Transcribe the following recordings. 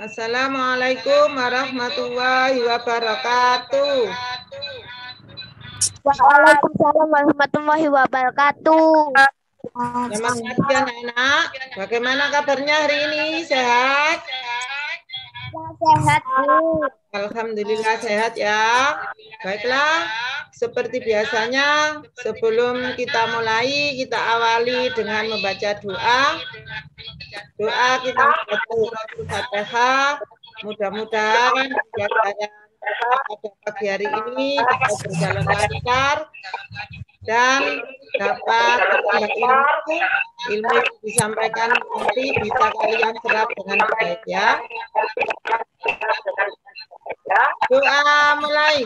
Assalamualaikum warahmatullahi wabarakatuh. Waalaikumsalam warahmatullahi wabarakatuh. Selamat pagi anak-anak. Bagaimana kabarnya hari ini? Sehat? Sehat, Bu. Alhamdulillah sehat ya. Baiklah, seperti biasanya sebelum kita mulai, kita awali dengan membaca doa. Doa kita membaca suratul Fatihah. Mudah-mudahan pelajaran pada pagi hari ini dapat berjalan lancar dan dapat menambah ilmu yang disampaikan nanti bisa kalian serap dengan baik ya. Doa mulai.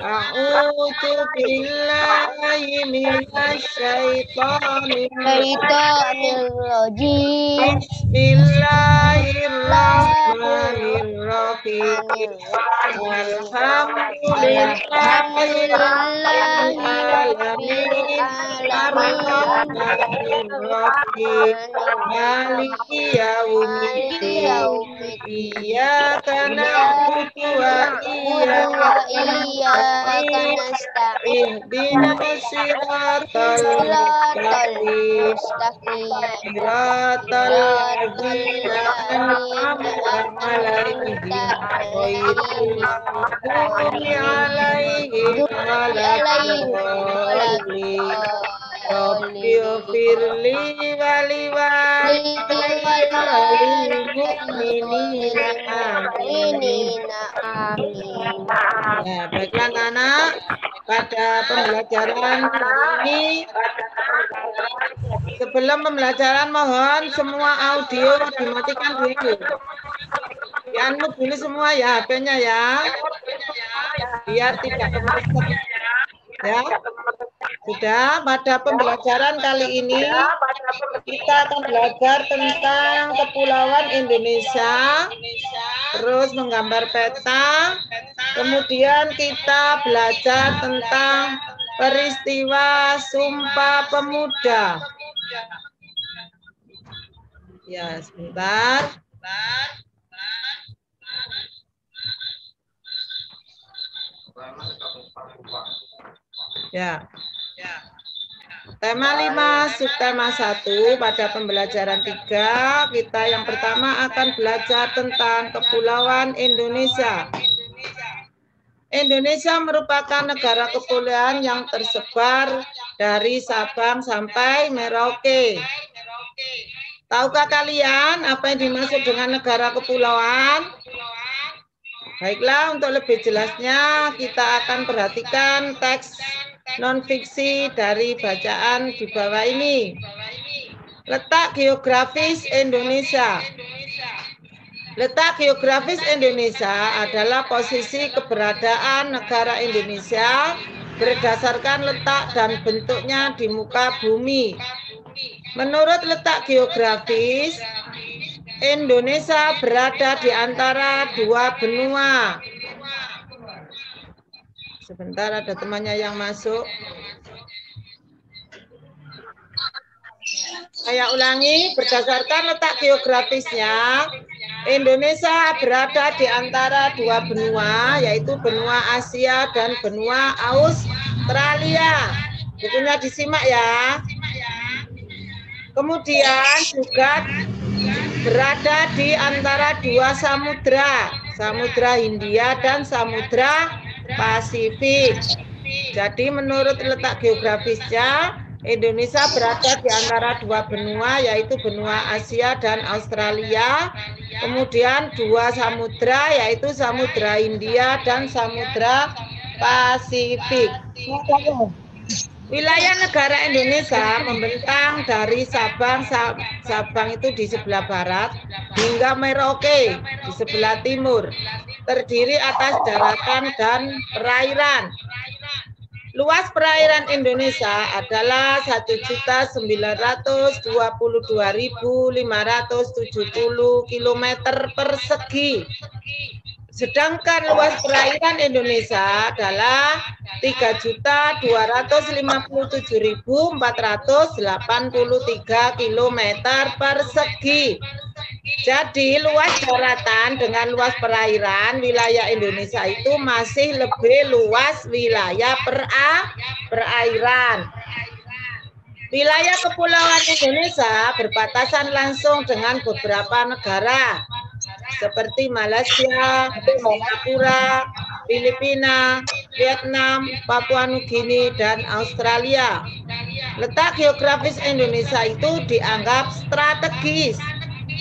A'udzu billahi minasyaitonir rajim. Bismillahirrahmanirrahim. Alhamdulillahirabbil alamin. Arrahmanirrahim. Maliki yaumiddin. Iyyaka na'budu wa iyyaka nasta'in. Ihdinas siratal mustaqim. Siratal ladzina an'amta 'alaihim ghairil maghdubi alaihim waladdallin. Rabbighfirli wa liwalidayya walil mu'minina amin. Ya, baiklah anak-anak, pada pembelajaran ini sebelum pembelajaran mohon semua audio dimatikan dulu. Di-unmute dulu semua ya HP-nya ya. Biar tidak kemeset. Ya. Sudah, pada pembelajaran kali ini kita akan belajar tentang Kepulauan Indonesia, terus menggambar peta, kemudian kita belajar tentang peristiwa Sumpah Pemuda. Ya, sebentar. Ya. Tema 5, subtema 1 pada pembelajaran 3, kita yang pertama akan belajar tentang Kepulauan Indonesia. Indonesia merupakan negara kepulauan yang tersebar dari Sabang sampai Merauke. Tahukah kalian apa yang dimaksud dengan negara kepulauan? Baiklah, untuk lebih jelasnya kita akan perhatikan teks non-fiksi dari bacaan di bawah ini. Letak geografis Indonesia. Letak geografis Indonesia adalah posisi keberadaan negara Indonesia berdasarkan letak dan bentuknya di muka bumi. Menurut letak geografis, Indonesia berada di antara dua benua. Sebentar, ada temannya yang masuk. Saya ulangi, berdasarkan letak geografisnya, Indonesia berada di antara dua benua, yaitu benua Asia dan benua Australia. Bukunya disimak ya. Kemudian juga berada di antara dua samudra, Samudra Hindia dan Samudra Pasifik. Jadi menurut letak geografisnya, Indonesia berada di antara dua benua, yaitu benua Asia dan Australia. Kemudian dua samudra, yaitu Samudra Hindia dan Samudra Pasifik. Wilayah negara Indonesia membentang dari Sabang itu di sebelah barat hingga Merauke di sebelah timur. Terdiri atas daratan dan perairan. Luas perairan Indonesia adalah 1.922.570 km persegi. Sedangkan luas perairan Indonesia adalah 3.257.483 km persegi. Jadi luas daratan dengan luas perairan wilayah Indonesia itu masih lebih luas wilayah perairan. Wilayah kepulauan Indonesia berbatasan langsung dengan beberapa negara seperti Malaysia, Singapura, Filipina, Vietnam, Papua Nugini, dan Australia. Letak geografis Indonesia itu dianggap strategis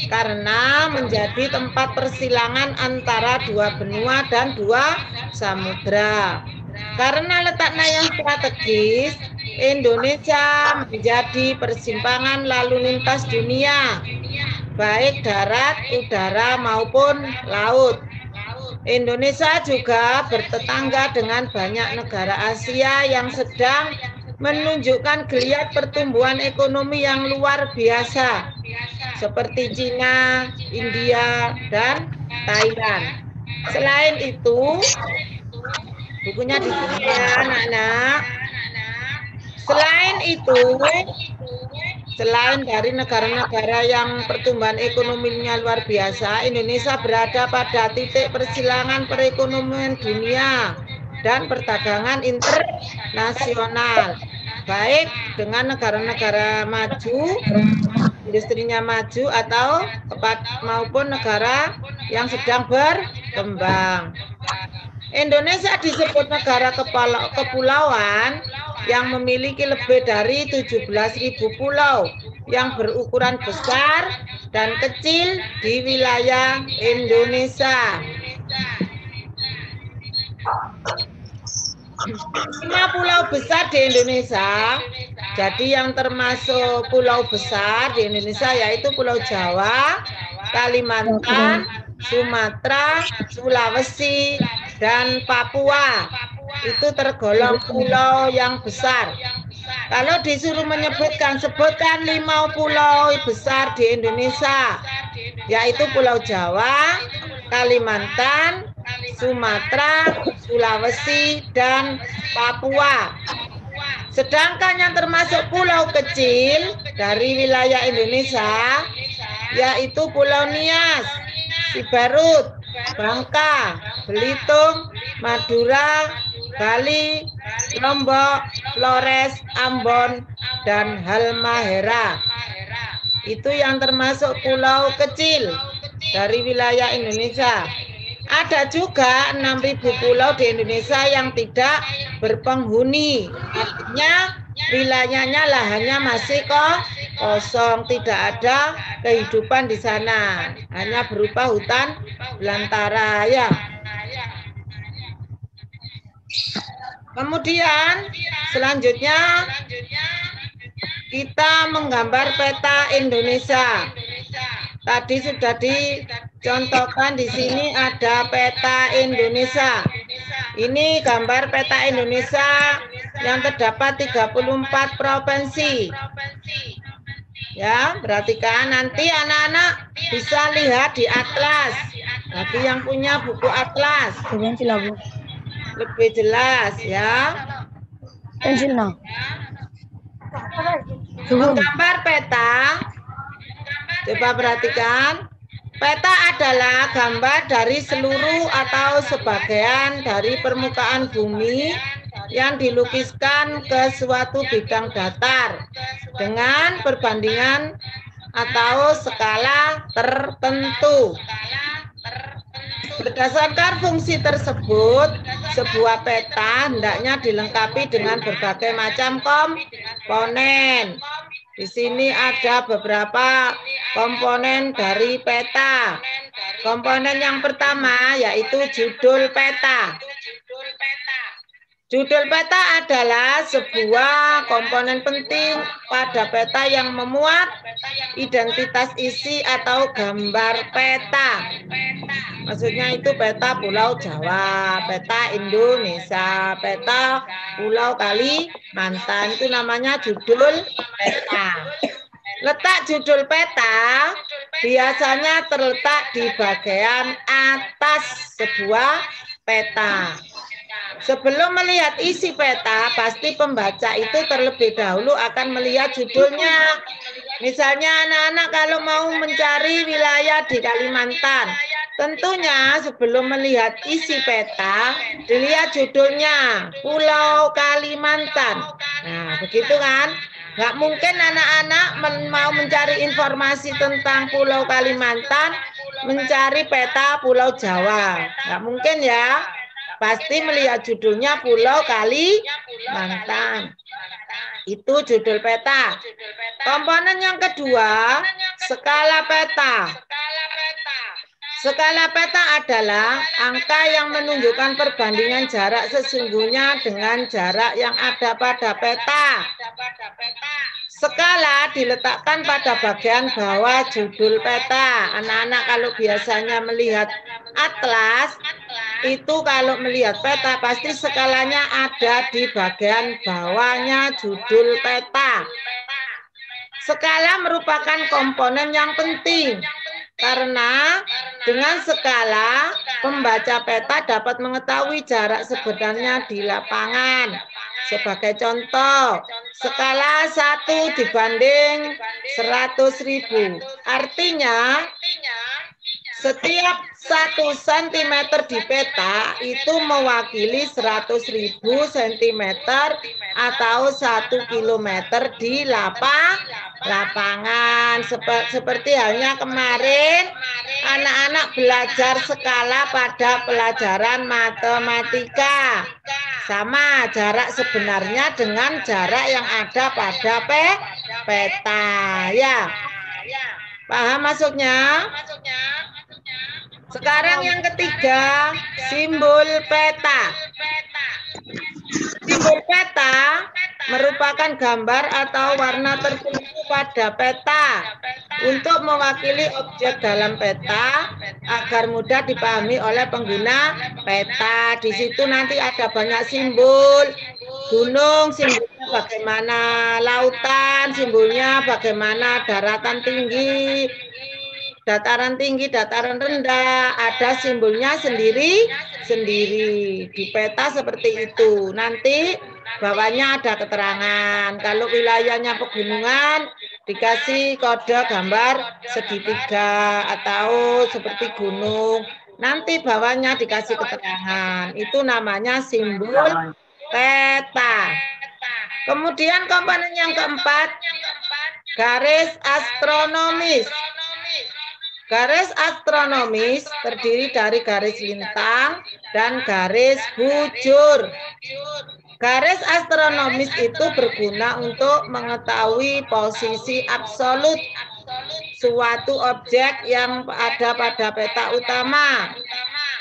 karena menjadi tempat persilangan antara dua benua dan dua samudra. Karena letaknya yang strategis, Indonesia menjadi persimpangan lalu lintas dunia, baik darat, udara, maupun laut. Indonesia juga bertetangga dengan banyak negara Asia yang sedang menunjukkan geliat pertumbuhan ekonomi yang luar biasa, seperti Cina, India, dan Thailand. Selain itu, bukunya di sini ya anak-anak. Selain dari negara-negara yang pertumbuhan ekonominya luar biasa, Indonesia berada pada titik persilangan perekonomian dunia dan perdagangan internasional, baik dengan negara-negara maju, industrinya maju, atau maupun negara yang sedang berkembang. Indonesia disebut negara kepulauan yang memiliki lebih dari 17.000 pulau yang berukuran besar dan kecil di wilayah Indonesia. 5 pulau besar di Indonesia, jadi yang termasuk pulau besar di Indonesia yaitu Pulau Jawa, Kalimantan, Sumatera, Sulawesi, dan Papua. Itu tergolong pulau yang besar. Kalau disuruh menyebutkan, sebutkan 5 pulau besar di Indonesia, yaitu Pulau Jawa, Kalimantan, Sumatera, Sulawesi, dan Papua. Sedangkan yang termasuk pulau kecil dari wilayah Indonesia, yaitu Pulau Nias, Siberut, Bangka, Belitung, Madura, Bali, Lombok, Flores, Ambon, dan Halmahera. Itu yang termasuk pulau kecil dari wilayah Indonesia. Ada juga 6.000 pulau di Indonesia yang tidak berpenghuni. Artinya wilayahnya lahannya masih kosong, tidak ada kehidupan di sana. Hanya berupa hutan belantara ya. Kemudian selanjutnya kita menggambar peta Indonesia. Tadi sudah dicontohkan di sini ada peta Indonesia. Ini gambar peta Indonesia yang terdapat 34 provinsi. Ya, perhatikan nanti anak-anak bisa lihat di atlas. Bagi yang punya buku atlas. Lebih jelas ya. Menggambar peta. Coba perhatikan, peta adalah gambar dari seluruh atau sebagian dari permukaan bumi yang dilukiskan ke suatu bidang datar dengan perbandingan atau skala tertentu. Berdasarkan fungsi tersebut, sebuah peta hendaknya dilengkapi dengan berbagai macam komponen. Di sini ada beberapa komponen dari peta. Komponen yang pertama yaitu judul peta. Judul peta adalah sebuah komponen penting pada peta yang memuat identitas isi atau gambar peta. Maksudnya itu peta Pulau Jawa, peta Indonesia, peta Pulau Kalimantan, itu namanya judul peta. Letak judul peta biasanya terletak di bagian atas sebuah peta. Sebelum melihat isi peta, pasti pembaca itu terlebih dahulu akan melihat judulnya. Misalnya anak-anak kalau mau mencari wilayah saya di Kalimantan. Tentunya sebelum melihat isi peta, dilihat judulnya, Pulau Kalimantan. Nah, begitu kan? Nggak mungkin anak-anak mau mencari informasi tentang Pulau Kalimantan, mencari peta Pulau Jawa. Nggak mungkin ya. Pasti melihat judulnya Pulau Kalimantan. Itu judul peta. Komponen yang kedua, skala peta. Skala peta adalah angka yang menunjukkan perbandingan jarak sesungguhnya dengan jarak yang ada pada peta. Skala diletakkan pada bagian bawah judul peta. Anak-anak kalau biasanya melihat atlas, itu kalau melihat peta pasti skalanya ada di bagian bawahnya judul peta. Skala merupakan komponen yang penting. Karena dengan skala, pembaca peta dapat mengetahui jarak sebenarnya di lapangan. Sebagai contoh, skala 1 dibanding 100.000. Artinya, setiap 1 cm di peta itu mewakili 100.000 cm atau 1 km di lapangan. Seperti halnya kemarin anak-anak belajar skala pada pelajaran matematika. Sama jarak sebenarnya dengan jarak yang ada pada peta. Ya. Paham maksudnya? Sekarang yang ketiga, simbol peta. Simbol peta merupakan gambar atau warna tertentu pada peta untuk mewakili objek dalam peta agar mudah dipahami oleh pengguna peta. Di situ nanti ada banyak simbol. Gunung simbolnya bagaimana, lautan simbolnya bagaimana, daratan tinggi, dataran tinggi, dataran rendah, ada simbolnya sendiri-sendiri. Di peta seperti itu. Nanti bawahnya ada keterangan. Kalau wilayahnya pegunungan, dikasih kode gambar segitiga atau seperti gunung. Nanti bawahnya dikasih keterangan. Itu namanya simbol peta. Kemudian komponen yang keempat, garis astronomis. Garis astronomis terdiri dari garis lintang dan garis bujur. Garis astronomis itu berguna untuk mengetahui posisi absolut suatu objek yang ada pada peta utama.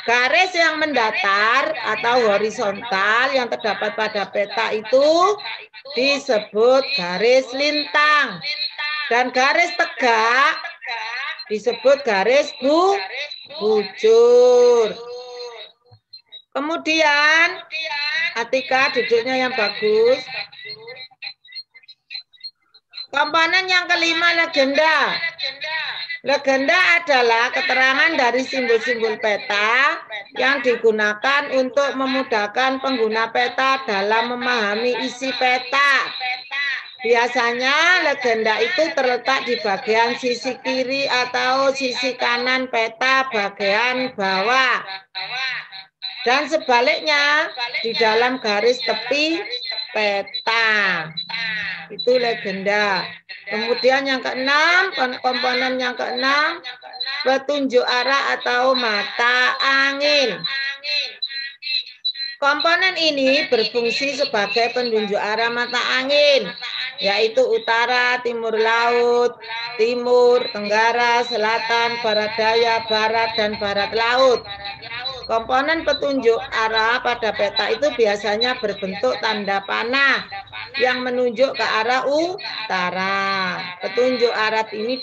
Garis yang mendatar atau horizontal yang terdapat pada peta itu disebut garis lintang. Dan garis tegak disebut garis bujur. Kemudian, Atika duduknya yang bagus. Komponen yang kelima, legenda. Legenda adalah keterangan dari simbol-simbol peta yang digunakan untuk memudahkan pengguna peta dalam memahami isi peta. Biasanya legenda itu terletak di bagian sisi kiri atau sisi kanan peta bagian bawah. Dan sebaliknya di dalam garis tepi peta. Itu legenda. Kemudian yang keenam, komponen yang keenam, petunjuk arah atau mata angin. Komponen ini berfungsi sebagai penunjuk arah mata angin, yaitu utara, timur laut, timur, tenggara, selatan, barat daya, barat, dan barat laut. Komponen petunjuk arah pada peta itu biasanya berbentuk tanda panah yang menunjuk ke arah utara. Petunjuk arah ini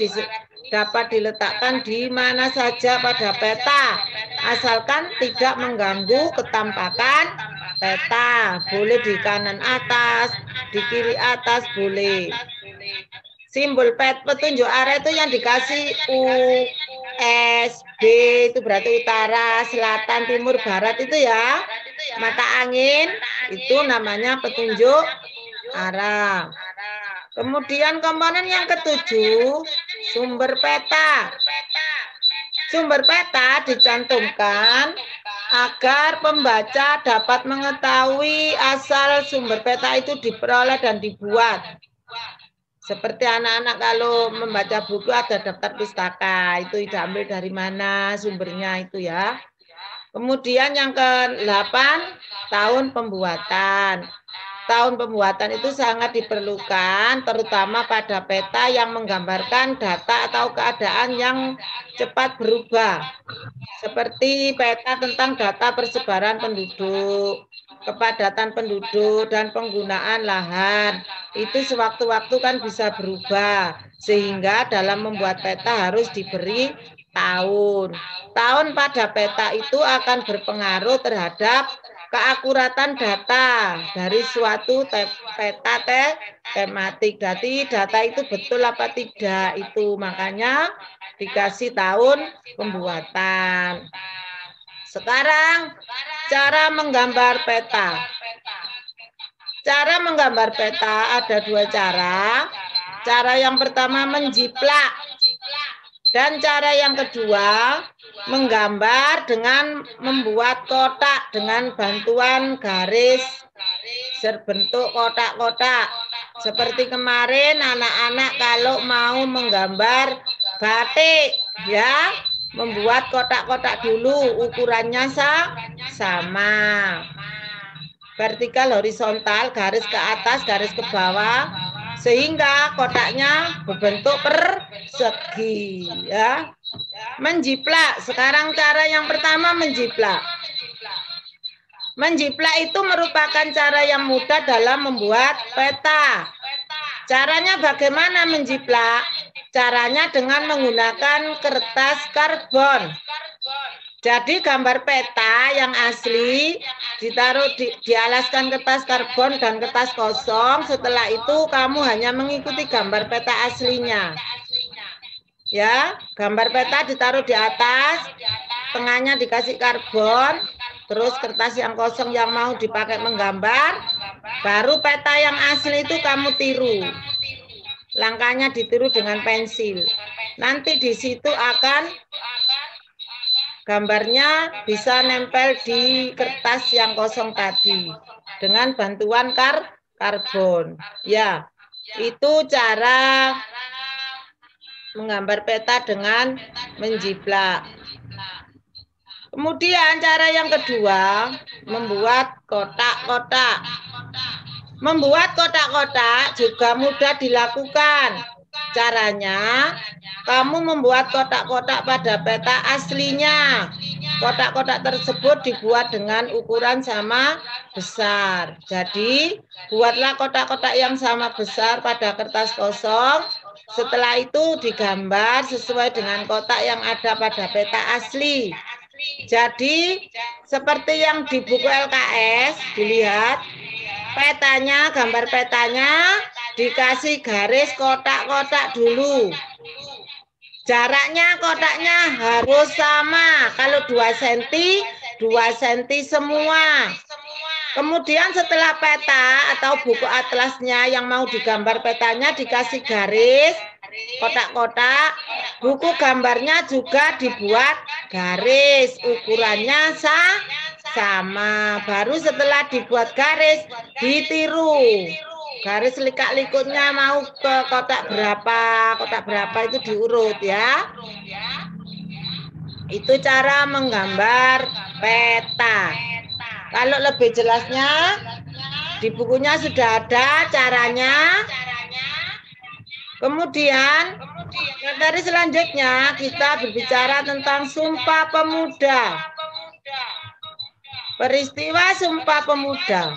dapat diletakkan di mana saja pada peta, asalkan tidak mengganggu ketampakan peta. Boleh di kanan atas, di kiri atas, boleh. Simbol petunjuk arah itu yang dikasih U, S, B, itu berarti utara, selatan, timur, barat itu ya. Mata angin itu namanya petunjuk arah. Kemudian komponen yang ketujuh, sumber peta. Sumber peta dicantumkan agar pembaca dapat mengetahui asal sumber peta itu diperoleh dan dibuat. Seperti anak-anak kalau membaca buku ada daftar pustaka, itu diambil dari mana sumbernya itu ya. Kemudian yang ke-8, tahun pembuatan. Tahun pembuatan itu sangat diperlukan, terutama pada peta yang menggambarkan data atau keadaan yang cepat berubah. Seperti peta tentang data persebaran penduduk, kepadatan penduduk, dan penggunaan lahan. Itu sewaktu-waktu kan bisa berubah, sehingga dalam membuat peta harus diberi tahun. Tahun pada peta itu akan berpengaruh terhadap keakuratan data dari suatu peta tematik. Jadi data itu betul apa tidak itu, makanya dikasih tahun pembuatan. Sekarang cara menggambar peta. Cara menggambar peta ada 2 cara. Cara yang pertama menjiplak. Dan cara yang kedua menggambar dengan membuat kotak dengan bantuan garis berbentuk kotak-kotak. Seperti kemarin anak-anak kalau mau menggambar batik ya, membuat kotak-kotak dulu, ukurannya sama. Vertikal, horizontal, garis ke atas, garis ke bawah, sehingga kotaknya berbentuk persegi ya. Menjiplak. Sekarang cara yang pertama menjiplak. Menjiplak itu merupakan cara yang mudah dalam membuat peta. Caranya bagaimana menjiplak? Caranya dengan menggunakan kertas karbon. Jadi gambar peta yang asli ditaruh dialaskan kertas karbon dan kertas kosong. Setelah itu kamu hanya mengikuti gambar peta aslinya. Ya, gambar peta ditaruh di atas, tengahnya dikasih karbon, terus kertas yang kosong yang mau dipakai menggambar, baru peta yang asli itu kamu tiru. Langkahnya ditiru dengan pensil. Nanti di situ akan gambarnya bisa nempel di kertas yang kosong tadi dengan bantuan karbon. Ya, itu cara menggambar peta dengan menjiplak. Kemudian cara yang kedua, membuat kotak-kotak. Membuat kotak-kotak juga mudah dilakukan. Caranya, kamu membuat kotak-kotak pada peta aslinya. Kotak-kotak tersebut dibuat dengan ukuran sama besar. Jadi, buatlah kotak-kotak yang sama besar pada kertas kosong. Setelah itu digambar sesuai dengan kotak yang ada pada peta asli. Jadi, seperti yang di buku LKS, dilihat petanya, gambar petanya dikasih garis kotak-kotak dulu. Jaraknya kotaknya harus sama. Kalau 2 cm, 2 cm semua. Kemudian setelah peta atau buku atlasnya yang mau digambar petanya dikasih garis kotak-kotak, buku gambarnya juga dibuat garis, ukurannya sama. Baru setelah dibuat garis, ditiru. Garis likat-likutnya mau ke kotak berapa itu diurut ya. Itu cara menggambar peta. Kalau lebih jelasnya, di bukunya sudah ada caranya. Kemudian, materi selanjutnya kita berbicara tentang Sumpah Pemuda. Peristiwa Sumpah Pemuda.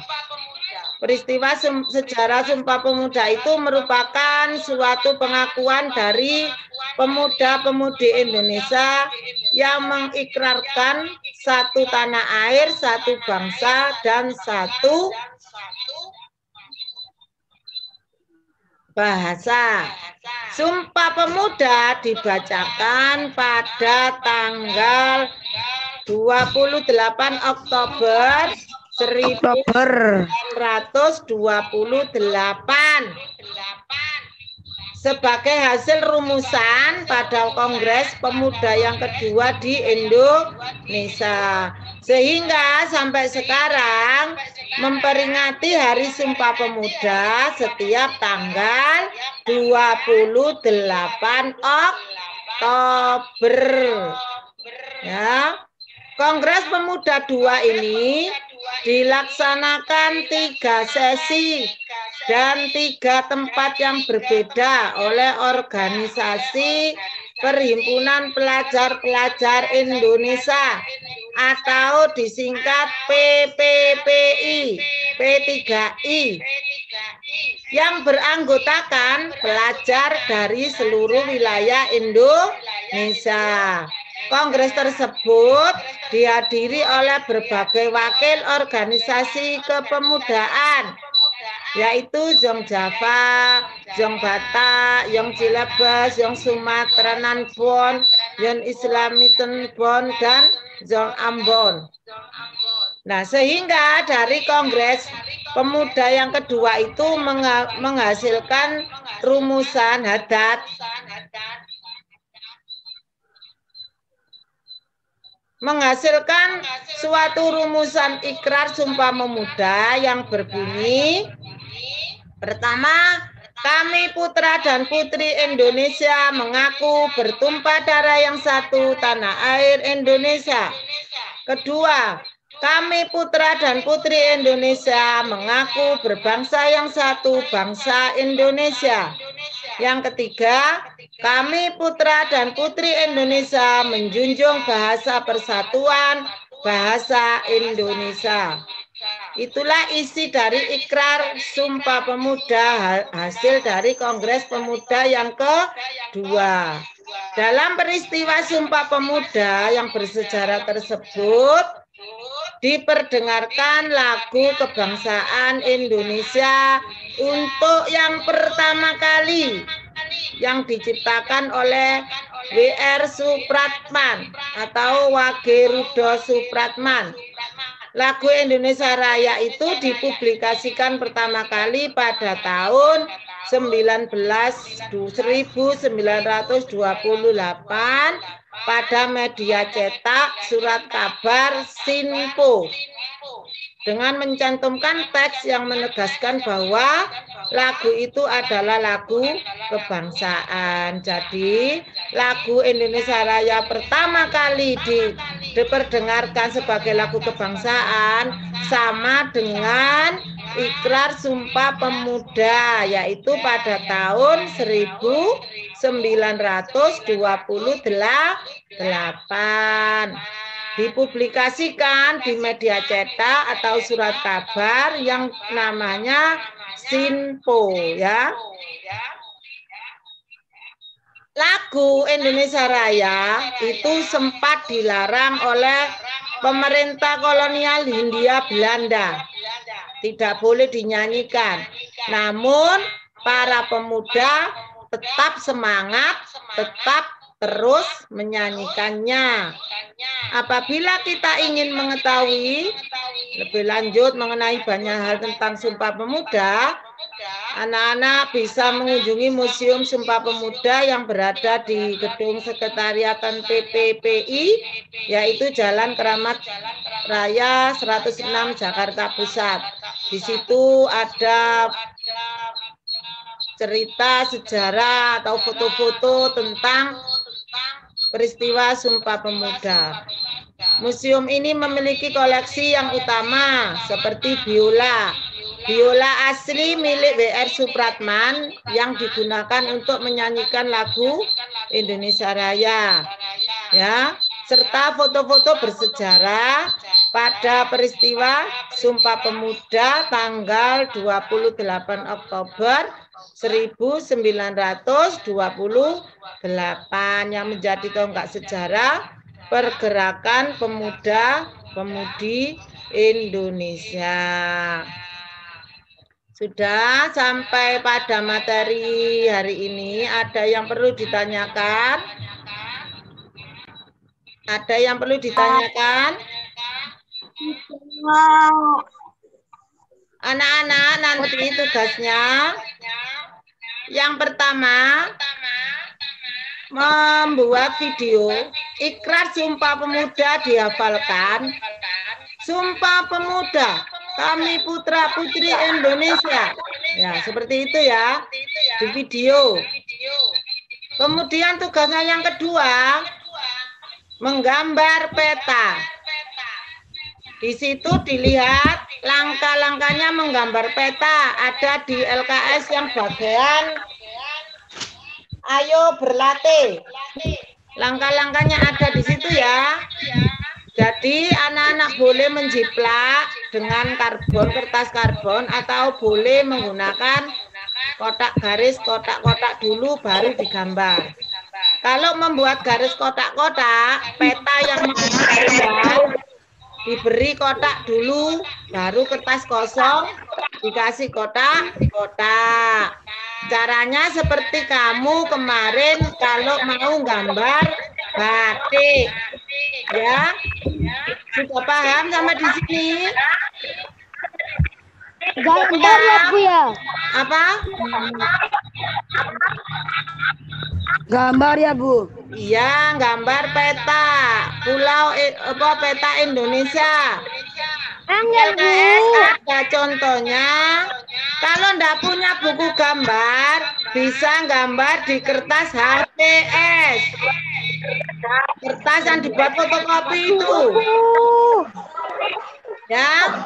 Peristiwa sejarah Sumpah Pemuda itu merupakan suatu pengakuan dari pemuda-pemudi Indonesia yang mengikrarkan satu tanah air, satu bangsa, dan satu bahasa. Sumpah Pemuda dibacakan pada tanggal 28 Oktober 1928. sebagai hasil rumusan pada Kongres Pemuda yang kedua di Indonesia. Sehingga sampai sekarang memperingati Hari Sumpah Pemuda setiap tanggal 28 Oktober. Ya. Kongres Pemuda 2 ini dilaksanakan 3 sesi dan 3 tempat yang berbeda oleh organisasi Perhimpunan Pelajar-Pelajar Indonesia atau disingkat PPPI, P3I, yang beranggotakan pelajar dari seluruh wilayah Indonesia. Kongres tersebut dihadiri oleh berbagai wakil organisasi kepemudaan, yaitu Zong Java, Zong Batak, Yong Cilebes, Yong Sumatera Nanbon, Yon Islamiten Bon, dan Zong Ambon. Nah, sehingga dari Kongres Pemuda yang kedua itu menghasilkan rumusan hadat, menghasilkan suatu rumusan ikrar Sumpah Pemuda yang berbunyi, pertama, kami putra dan putri Indonesia mengaku bertumpah darah yang satu tanah air Indonesia. Kedua, kami putra dan putri Indonesia mengaku berbangsa yang satu, bangsa Indonesia. Yang ketiga, kami putra dan putri Indonesia menjunjung bahasa persatuan, bahasa Indonesia. Itulah isi dari ikrar Sumpah Pemuda hasil dari Kongres Pemuda yang kedua. Dalam peristiwa Sumpah Pemuda yang bersejarah tersebut, diperdengarkan lagu kebangsaan Indonesia untuk yang pertama kali yang diciptakan oleh W.R. Supratman atau Wage Rudolf Supratman. Lagu Indonesia Raya itu dipublikasikan pertama kali pada tahun 1928 pada media cetak surat kabar Sinpo dengan mencantumkan teks yang menegaskan bahwa lagu itu adalah lagu kebangsaan. Jadi lagu Indonesia Raya pertama kali diperdengarkan sebagai lagu kebangsaan sama dengan ikrar Sumpah Pemuda, yaitu pada tahun 1928. Dipublikasikan di media cetak atau surat kabar yang namanya Sinpo, ya. Lagu Indonesia Raya itu sempat dilarang oleh pemerintah kolonial Hindia Belanda. Tidak boleh dinyanyikan. Namun para pemuda tetap semangat, tetap terus menyanyikannya. Apabila kita ingin mengetahui lebih lanjut mengenai banyak hal tentang Sumpah Pemuda, anak-anak bisa mengunjungi Museum Sumpah Pemuda yang berada di Gedung Sekretariatan PPPI, yaitu Jalan Keramat Raya 106 Jakarta Pusat. Di situ ada cerita sejarah atau foto-foto tentang peristiwa Sumpah Pemuda. Museum ini memiliki koleksi yang utama seperti biola. Biola asli milik W.R. Supratman yang digunakan untuk menyanyikan lagu Indonesia Raya. Ya, serta foto-foto bersejarah pada peristiwa Sumpah Pemuda tanggal 28 Oktober 1928 yang menjadi tonggak sejarah pergerakan pemuda-pemudi Indonesia. Sudah sampai pada materi hari ini. Ada yang perlu ditanyakan? Ada yang perlu ditanyakan? Anak-anak, nanti tugasnya Yang pertama, membuat video ikrar Sumpah Pemuda dihafalkan. Sumpah Pemuda, kami putra-putri Indonesia. Ya, seperti itu ya, di video. Kemudian tugasnya yang kedua, menggambar peta. Di situ dilihat langkah-langkahnya menggambar peta. Ada di LKS yang bagian ayo berlatih. Langkah-langkahnya ada di situ ya. Jadi anak-anak boleh menjiplak dengan karbon, kertas karbon, atau boleh menggunakan kotak garis, kotak-kotak dulu baru digambar. Kalau membuat garis kotak-kotak, peta yang menggambar diberi kotak dulu, baru kertas kosong dikasih kotak-kotak. Caranya seperti kamu kemarin kalau mau gambar batik. Ya, sudah paham sama di sini? Gambar ya Bu ya. Apa? Gambar ya Bu. Iya, gambar peta peta Indonesia. LKS ada contohnya. Kalau enggak punya buku gambar, bisa gambar di kertas HPS. Kertas yang dibuat fotokopi itu. Ya,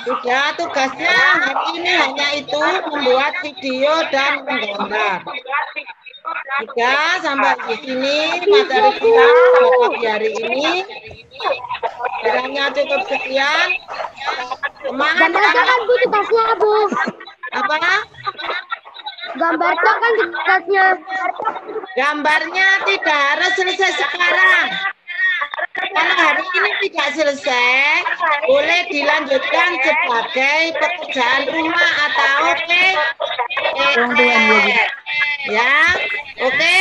sudah tugasnya hari ini hanya itu, membuat video dan menggambar. Sudah sampai di sini materi kita di hari ini. Kiranya cukup sekian. Semangat. Gambarkan Bu tugasnya Bu. Apa? Gambarkan tugasnya. Gambarnya tidak harus selesai sekarang. Kalau hari ini tidak selesai, boleh dilanjutkan sebagai pekerjaan rumah atau PR. Ya, oke?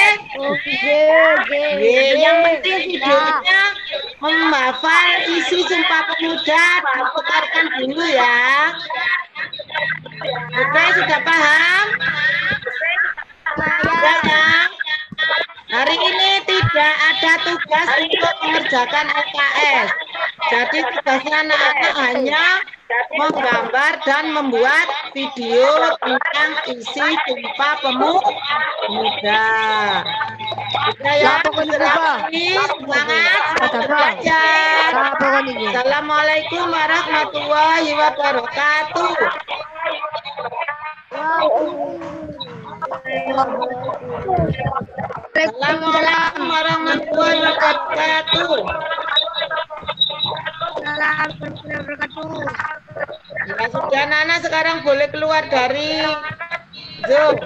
Yang penting videonya menghafal isi Sumpah Pemuda, diputarkan dulu ya. Oke, sudah paham? Sudah ya? Hari ini tidak ada tugas untuk mengerjakan LKS. Jadi tugasnya anak-anak hanya menggambar dan membuat video tentang isi Sumpah Pemuda. Sudah ya, semangat, belajar. Assalamualaikum warahmatullahi wabarakatuh. Assalamualaikum warahmatullahi wabarakatuh. Ya sudah, Nana sekarang boleh keluar dari Zoom.